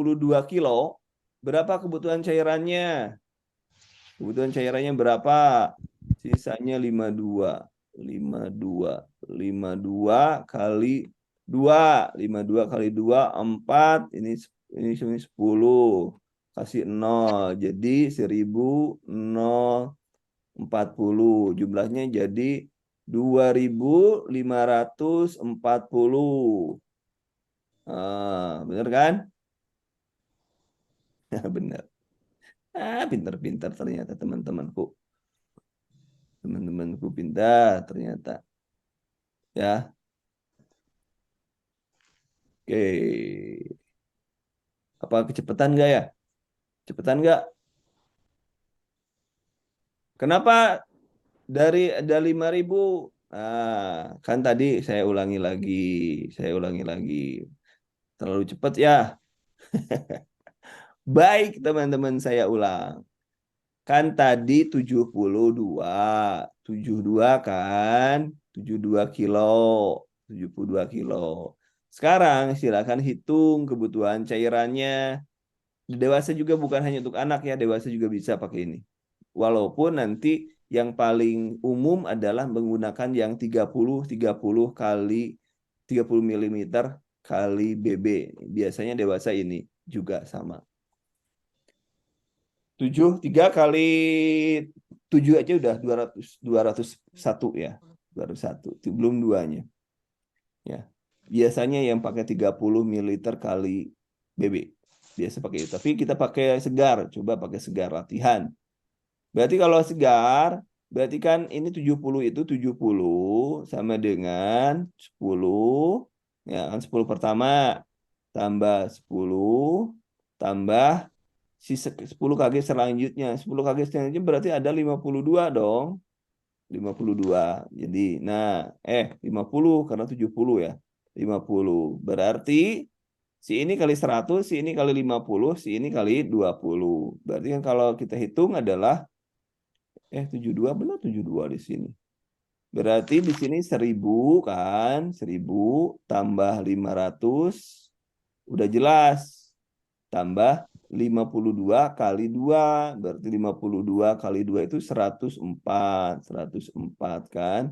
kilo, berapa kebutuhan cairannya? Kebutuhan cairannya berapa? Sisanya 52. 52. 52 kali 2. 52 kali 2, 4. Ini 10. Kasih 0. Jadi 1040. Jumlahnya jadi 2540. Bener kan? Bener. Pinter-pinter ternyata teman-temanku. Teman-temanku pintar ternyata. Ya, oke. Apa kecepatan nggak ya? Kecepatan nggak? Kenapa ada 5.000? Kan tadi saya ulangi lagi. Saya ulangi lagi. Terlalu cepat ya. Baik, teman-teman, saya ulang. Kan tadi 72. 72 kan? 72 kilo. 72 kilo. Sekarang silakan hitung kebutuhan cairannya. Dewasa juga bukan hanya untuk anak ya, dewasa juga bisa pakai ini. Walaupun nanti yang paling umum adalah menggunakan yang 30 kali 30 milimeter kali BB. Biasanya dewasa ini juga sama. 3 kali 7 aja udah 201 ya. 201, belum duanya. Ya. Biasanya yang pakai 30 mililiter kali BB. Biasa pakai itu. Tapi kita pakai segar, coba pakai segar latihan. Berarti kalau segar, berarti kan ini 70 itu 70 sama dengan 10, ya kan 10 pertama tambah 10 tambah sisa 10 kali selanjutnya. 10 kali selanjutnya berarti ada 52 dong. 52. Jadi, nah, 50 karena 70 ya. 50. Berarti si ini kali 100, si ini kali 50, si ini kali 20. Berarti kan kalau kita hitung adalah 72 benar 72 di sini. Berarti di sini 1000 kan, 1000 tambah 500 udah jelas. Tambah 52 kali 2, berarti 52 kali 2 itu 104. 104 kan.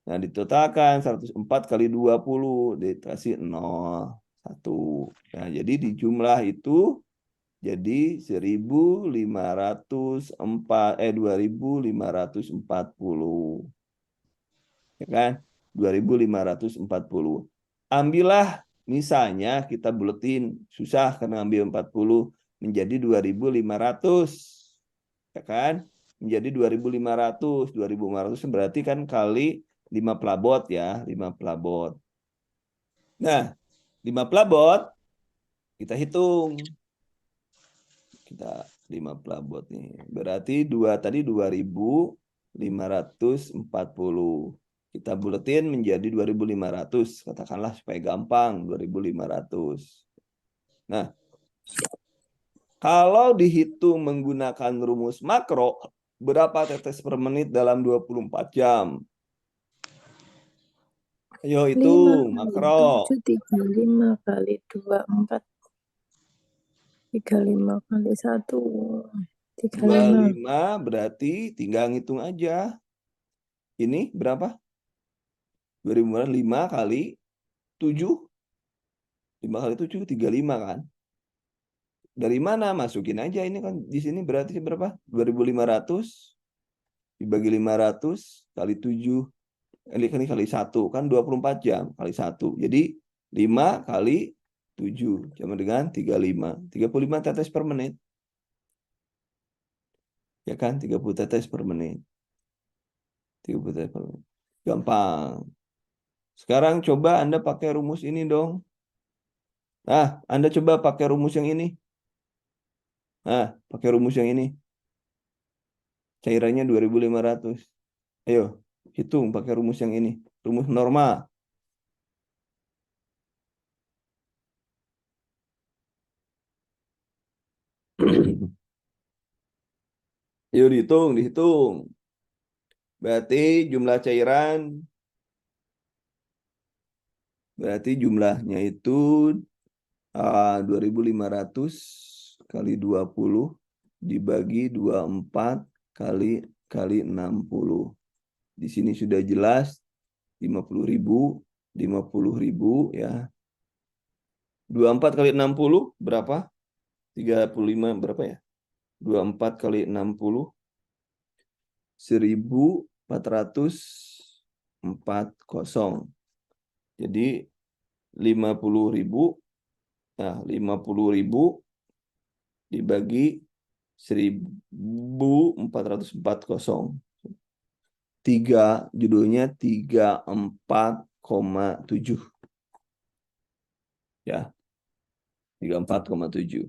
Nah, ditotalkan 104 kali 20 dikasih 0, 1. Nah, jadi di jumlah itu jadi 2540. Ya kan? 2540. Ambillah misalnya kita buletin susah karena ambil 40 menjadi 2500. Ya kan? Menjadi 2500. 2500 berarti kan kali 5 pelabot ya, 5 pelabot. Nah, 5 pelabot kita hitung. Kita 5 pelabot nih. Berarti tadi 2540. Kita buletin menjadi 2.500. Katakanlah supaya gampang, 2.500. Nah, kalau dihitung menggunakan rumus makro, berapa tetes per menit dalam 24 jam? Ayo 5 hitung, kali makro. 7, 35 kali 2, 4. 35 kali 1, 35. 25 berarti tinggal ngitung aja. Ini berapa? 5 kali 7. 5 kali 7, 35 kan? Dari mana? Masukin aja ini kan di sini berarti berapa? 2.500 dibagi 500 kali 7 kali 1 kan 24 jam kali 1. Jadi 5 kali 7 sama dengan 35. 35 tetes per menit. Ya kan? 30 tetes per menit. 30 tetes per menit. Gampang. Sekarang coba Anda pakai rumus ini dong. Nah, Anda coba pakai rumus yang ini. Nah, pakai rumus yang ini. Cairannya 2.500. Ayo, hitung pakai rumus yang ini. Rumus normal. Yuk dihitung, dihitung. Berarti jumlah cairan, berarti jumlahnya itu 2.500 kali 20 dibagi 24 kali 60. Di sini sudah jelas 50.000, 50.000 ya. 24 kali 60 berapa? 35 berapa ya? 24 kali 60 1.440. Jadi 50.000. Nah, 50.000 dibagi 1.440. Judulnya 34,7. Ya, 34,7.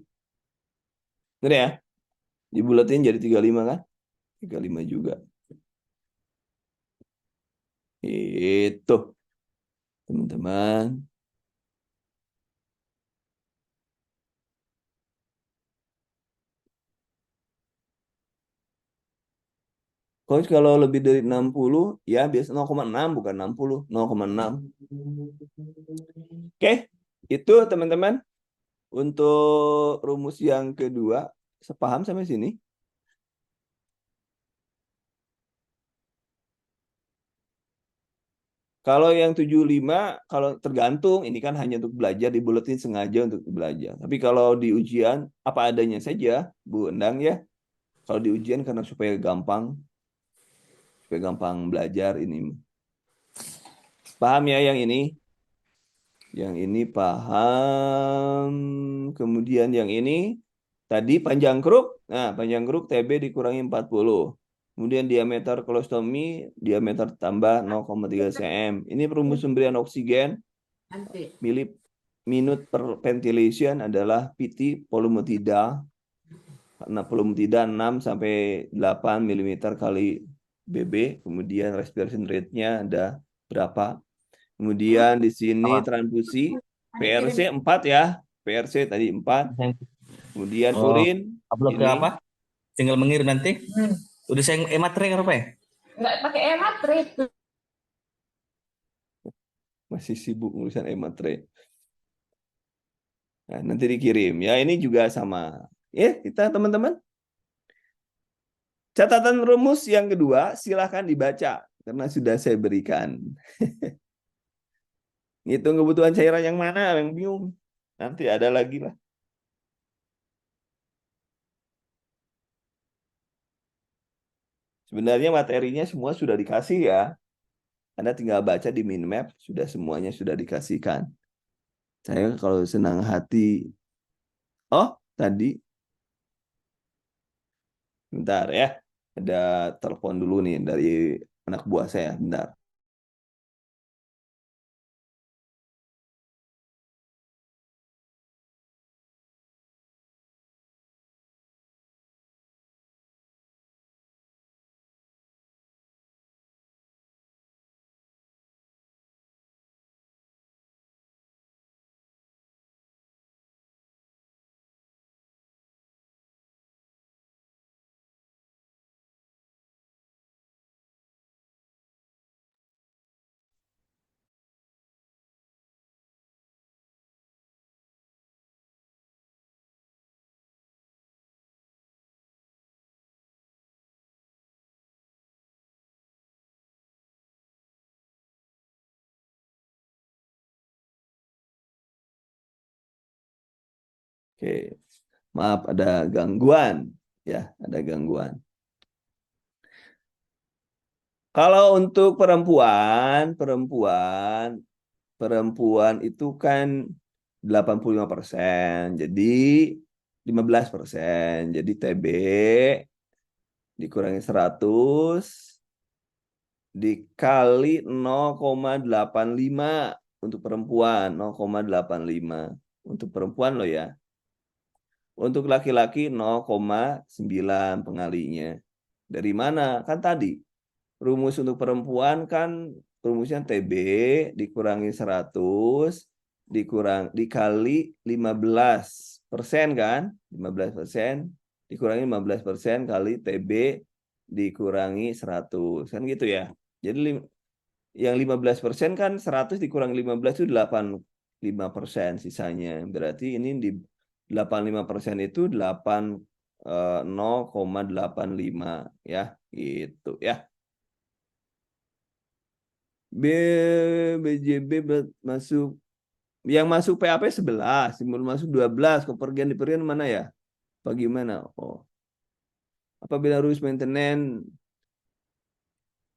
Benar ya? Dibulatin jadi 35 kan? 35 juga. Itu, teman-teman. Coach kalau lebih dari 60, ya biasa 0,6 bukan 60, 0,6. Oke, itu teman-teman. Untuk rumus yang kedua, sepaham sampai sini? Kalau yang 75, kalau tergantung, ini kan hanya untuk belajar, di buletin sengaja untuk belajar. Tapi kalau di ujian, apa adanya saja, Bu Endang ya. Kalau di ujian karena supaya gampang belajar ini. Paham ya yang ini? Yang ini paham. Kemudian yang ini, tadi panjang kruk. Nah, panjang kruk TB dikurangi 40. Kemudian diameter kolostomi, diameter tambah 0,3 cm. Ini rumus pemberian oksigen. Minute per ventilation adalah PT volumetida. Karena volumetida 6 sampai 8 mm kali BB. Kemudian respiration rate-nya ada berapa. Kemudian di sini transfusi PRC 4 ya. PRC tadi 4. Kemudian urin Upload ke ini apa? Tinggal mengirim nanti. Udah saya matre apa ya? Nggak pakai matre. masih sibuk urusan ematre. Nah, nanti dikirim ya. Ini juga sama. Ya, kita teman-teman. Catatan rumus yang kedua silahkan dibaca karena sudah saya berikan. Ngitung kebutuhan cairan yang mana yang bingung. Nanti ada lagi lah. Sebenarnya materinya semua sudah dikasih ya. Anda tinggal baca di minmap, sudah semuanya sudah dikasihkan. Saya kalau senang hati. Oh, tadi. Bentar ya. Ada telepon dulu nih dari anak buah saya. Bentar. Oke. Maaf ada gangguan ya, ada gangguan. Kalau untuk perempuan itu kan 85%, jadi 15%. Jadi TB dikurangi 100 dikali 0,85 untuk perempuan, 0,85 untuk perempuan loh ya. Untuk laki-laki 0,9 pengalinya. Dari mana? Kan tadi rumus untuk perempuan kan rumusnya TB dikurangi 100 dikali 15% kan? 15% dikurangi 15% kali TB dikurangi 100 kan gitu ya. Jadi yang 15% kan 100 dikurangi 15 itu 85% sisanya. Berarti ini di 85% itu 0,85 ya, gitu ya. BJB masuk, yang masuk PAP 11, timbul masuk 12, kepergian diperian mana ya? Bagaimana? Oh. Apabila harus maintenance,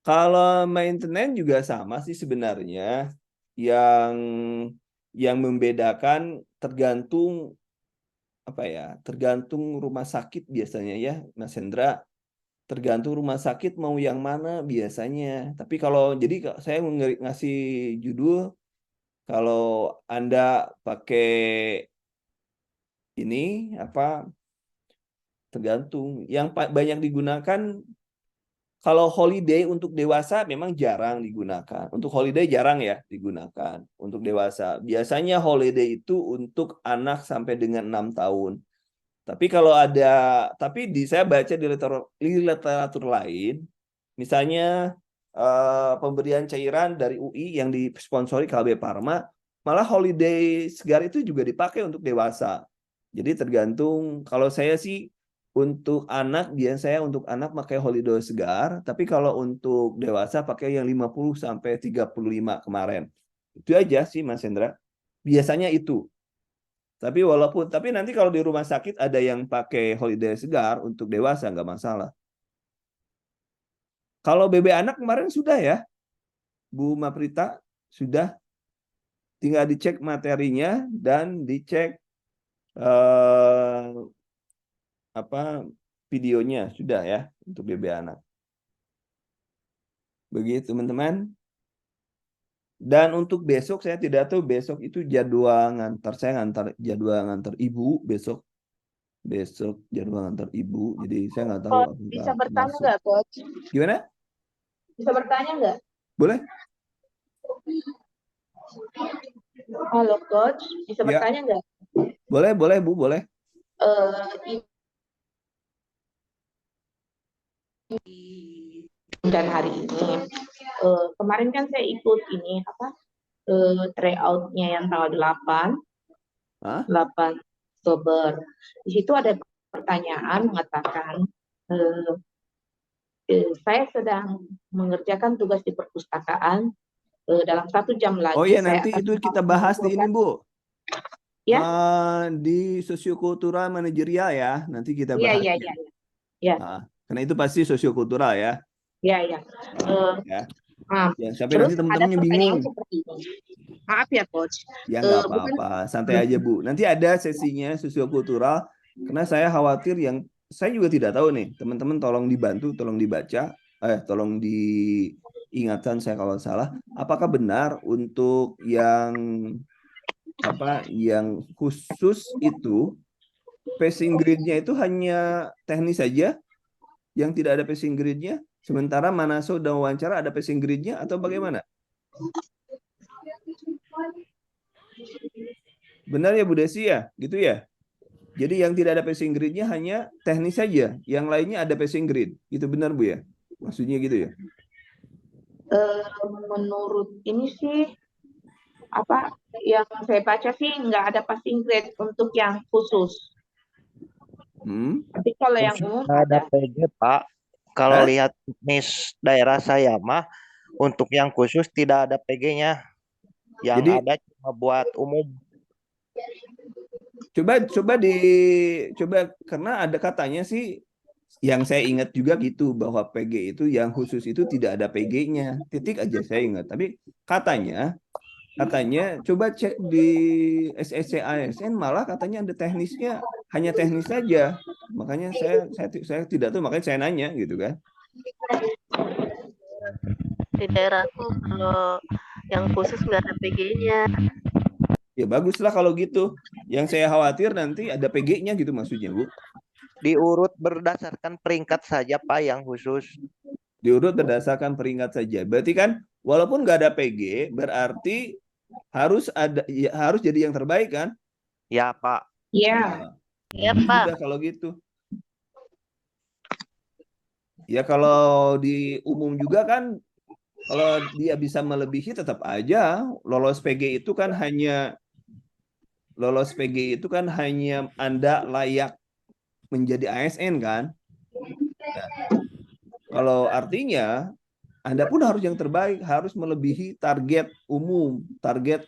kalau maintenance juga sama sih sebenarnya. Yang membedakan tergantung apa ya? Tergantung rumah sakit biasanya ya, Mas Hendra. Tergantung rumah sakit mau yang mana biasanya. Tapi kalau jadi saya ngasih judul, kalau Anda pakai ini apa, tergantung. Yang banyak digunakan kalau holiday untuk dewasa memang jarang digunakan. Untuk holiday jarang ya digunakan. Untuk dewasa biasanya holiday itu untuk anak sampai dengan 6 tahun. Tapi kalau ada, tapi saya baca di literatur lain, misalnya pemberian cairan dari UI yang disponsori KB Pharma, malah holiday segar itu juga dipakai untuk dewasa. Jadi tergantung, kalau saya sih untuk anak, biasanya untuk anak pakai holiday segar, tapi kalau untuk dewasa pakai yang 50 sampai 35 kemarin. Itu aja sih Mas Hendra. Biasanya itu. Tapi nanti kalau di rumah sakit ada yang pakai holiday segar untuk dewasa nggak masalah. Kalau BB anak kemarin sudah ya, Bu Maprita, sudah, tinggal dicek materinya dan dicek videonya sudah ya untuk BB anak. Begitu teman-teman. Dan untuk besok saya tidak tahu besok itu jadwal ngantar, saya jadwal ngantar ibu besok jadwal ngantar ibu, jadi saya nggak tahu Coach, apakah bisa bertanya masuk. nggak, Coach? Gimana? Bisa bertanya nggak? Boleh? Halo, Coach. Bisa Ya. bertanya nggak? Boleh Bu, boleh. Dan hari ini, kemarin kan saya ikut ini tryout-nya yang tanggal 8 Hah? Oktober. Di situ ada pertanyaan mengatakan saya sedang mengerjakan tugas di perpustakaan, dalam 1 jam lagi. Oh iya, saya nanti akan itu kita bahas di ini Bu. Ya. Di sosiokultural manajerial ya, nanti kita Iya, bahas. iya. Karena itu pasti sosiokultural ya. Iya. Ya. Ya, sampai Terus nanti ada teman-temannya pertanyaan bingung. seperti ini. Maaf ya, Coach. Ya nggak apa-apa, santai aja Bu. Nanti ada sesinya sosiokultural, karena saya khawatir yang saya juga tidak tahu nih. Teman-teman tolong dibantu, tolong dibaca, tolong diingatkan saya kalau salah. Apakah benar untuk yang khusus itu passing grade-nya itu hanya teknis saja, yang tidak ada passing grade-nya, sementara Manaso dan wawancara ada passing grade-nya atau bagaimana? Benar ya Bu Desi ya, gitu ya. Jadi yang tidak ada passing grade-nya hanya teknis saja, yang lainnya ada passing grade. Itu benar Bu ya? Maksudnya gitu ya? Menurut ini sih yang saya baca sih nggak ada passing grade untuk yang khusus. Tapi kalau yang umum ada PG Pak. Kalau lihat teknis daerah saya mah untuk yang khusus tidak ada PG-nya. Yang Jadi, ada cuma buat umum. Coba karena ada katanya sih yang saya ingat juga gitu bahwa PG itu yang khusus itu tidak ada PG-nya. Titik aja saya ingat. Tapi katanya coba cek di SSC ASN malah katanya ada teknisnya, hanya teknis saja. Makanya saya tidak tahu, makanya saya nanya gitu kan. Di daerahku kalau yang khusus nggak ada PG-nya. Ya baguslah kalau gitu. Yang saya khawatir nanti ada PG-nya gitu maksudnya, Bu. Diurut berdasarkan peringkat saja Pak yang khusus. Diurut berdasarkan peringkat saja. Berarti kan walaupun nggak ada PG, berarti harus jadi yang terbaik kan? Ya Pak. Iya. Iya Pak. Udah kalau gitu. Ya kalau di umum juga kan, kalau dia bisa melebihi tetap aja lolos PG itu kan hanya Anda layak menjadi ASN kan? Ya. Kalau artinya Anda pun harus yang terbaik, harus melebihi target umum, target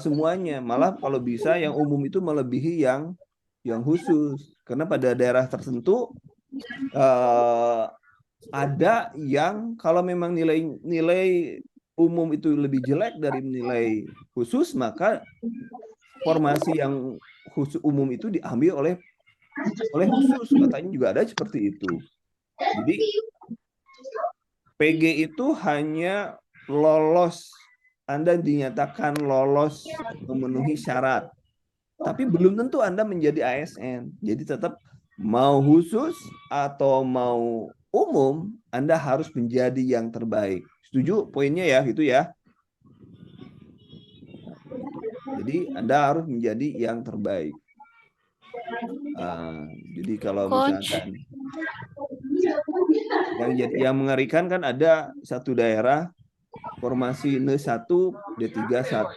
semuanya. Malah kalau bisa yang umum itu melebihi yang khusus. Karena pada daerah tertentu ada yang kalau memang nilai umum itu lebih jelek dari nilai khusus, maka formasi yang khusus umum itu diambil oleh khusus. Katanya juga ada seperti itu. Jadi PG itu hanya lolos, Anda dinyatakan lolos memenuhi syarat. Tapi belum tentu Anda menjadi ASN. Jadi tetap mau khusus atau mau umum, Anda harus menjadi yang terbaik. Setuju poinnya ya, gitu ya. Jadi Anda harus menjadi yang terbaik. Jadi kalau misalkan yang mengerikan kan ada satu daerah formasi N1, D3 1.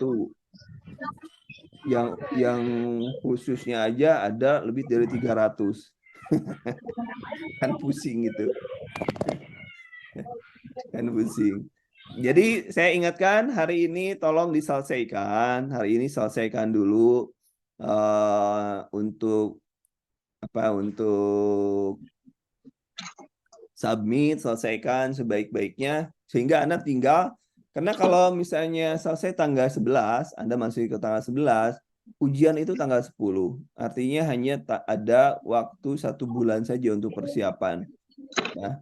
Yang khususnya aja ada lebih dari 300. Kan pusing gitu. Kan pusing. Jadi saya ingatkan hari ini tolong diselesaikan. Hari ini selesaikan dulu untuk submit, selesaikan sebaik-baiknya sehingga Anda tinggal, karena kalau misalnya selesai tanggal 11, Anda masih ke tanggal 11, ujian itu tanggal 10. Artinya hanya ada waktu 1 bulan saja untuk persiapan. Ya.